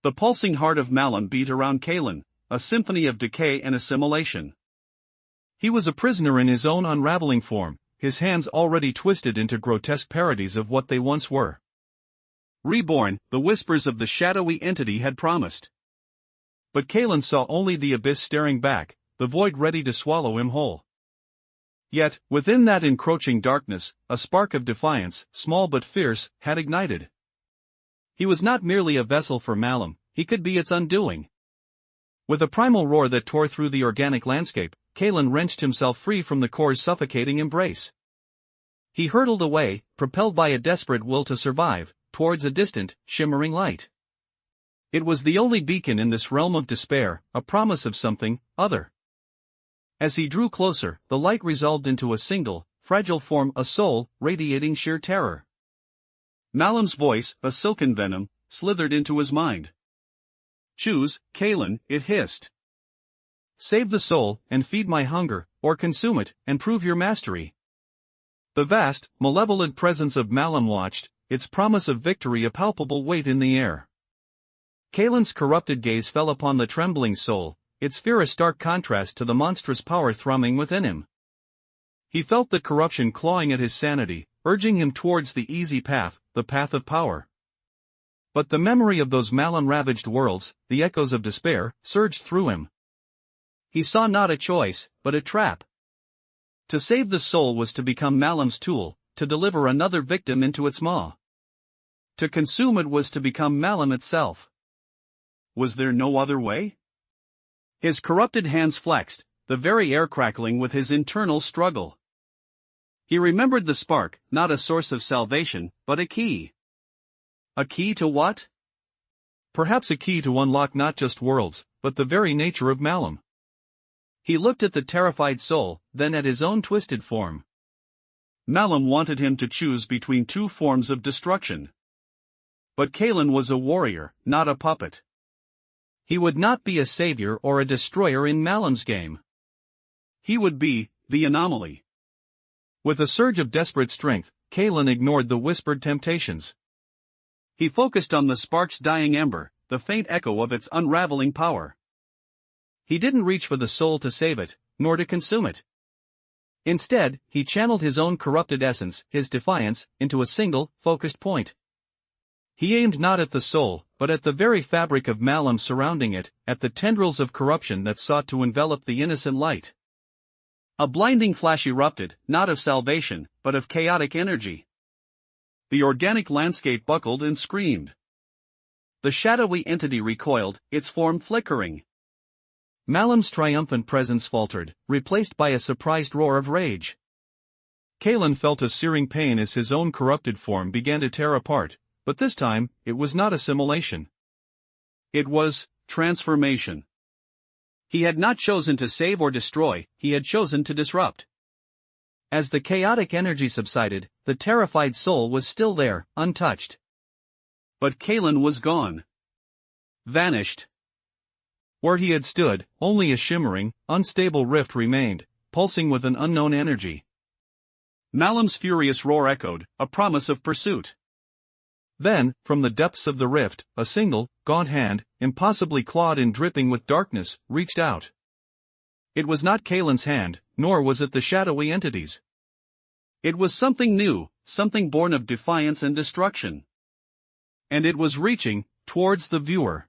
The pulsing heart of Malum beat around Kalen, a symphony of decay and assimilation. He was a prisoner in his own unraveling form, his hands already twisted into grotesque parodies of what they once were. Reborn, the whispers of the shadowy entity had promised. But Kalen saw only the abyss staring back, the void ready to swallow him whole. Yet, within that encroaching darkness, a spark of defiance, small but fierce, had ignited. He was not merely a vessel for Malum, he could be its undoing. With a primal roar that tore through the organic landscape, Kalen wrenched himself free from the core's suffocating embrace. He hurtled away, propelled by a desperate will to survive, towards a distant, shimmering light. It was the only beacon in this realm of despair, a promise of something other. As he drew closer, the light resolved into a single, fragile form, a soul, radiating sheer terror. Malum's voice, a silken venom, slithered into his mind. "Choose, Kalen," it hissed. "Save the soul, and feed my hunger, or consume it, and prove your mastery." The vast, malevolent presence of Malum watched, its promise of victory a palpable weight in the air. Kalen's corrupted gaze fell upon the trembling soul, its fear a stark contrast to the monstrous power thrumming within him. He felt the corruption clawing at his sanity, urging him towards the easy path, the path of power. But the memory of those Malum-ravaged worlds, the echoes of despair, surged through him. He saw not a choice, but a trap. To save the soul was to become Malum's tool, to deliver another victim into its maw. To consume it was to become Malum itself. Was there no other way? His corrupted hands flexed, the very air crackling with his internal struggle. He remembered the spark, not a source of salvation, but a key. A key to what? Perhaps a key to unlock not just worlds, but the very nature of Malum. He looked at the terrified soul, then at his own twisted form. Malum wanted him to choose between two forms of destruction. But Kalen was a warrior, not a puppet. He would not be a savior or a destroyer in Malum's game. He would be the anomaly. With a surge of desperate strength, Kalen ignored the whispered temptations. He focused on the spark's dying ember, the faint echo of its unraveling power. He didn't reach for the soul to save it, nor to consume it. Instead, he channeled his own corrupted essence, his defiance, into a single, focused point. He aimed not at the soul, but at the very fabric of Malum surrounding it, at the tendrils of corruption that sought to envelop the innocent light. A blinding flash erupted, not of salvation, but of chaotic energy. The organic landscape buckled and screamed. The shadowy entity recoiled, its form flickering. Malum's triumphant presence faltered, replaced by a surprised roar of rage. Kalen felt a searing pain as his own corrupted form began to tear apart, but this time, it was not assimilation. It was transformation. He had not chosen to save or destroy, he had chosen to disrupt. As the chaotic energy subsided, the terrified soul was still there, untouched. But Kalen was gone. Vanished. Where he had stood, only a shimmering, unstable rift remained, pulsing with an unknown energy. Malum's furious roar echoed, a promise of pursuit. Then, from the depths of the rift, a single, gaunt hand, impossibly clawed and dripping with darkness, reached out. It was not Kalen's hand, nor was it the shadowy entity's. It was something new, something born of defiance and destruction. And it was reaching towards the viewer.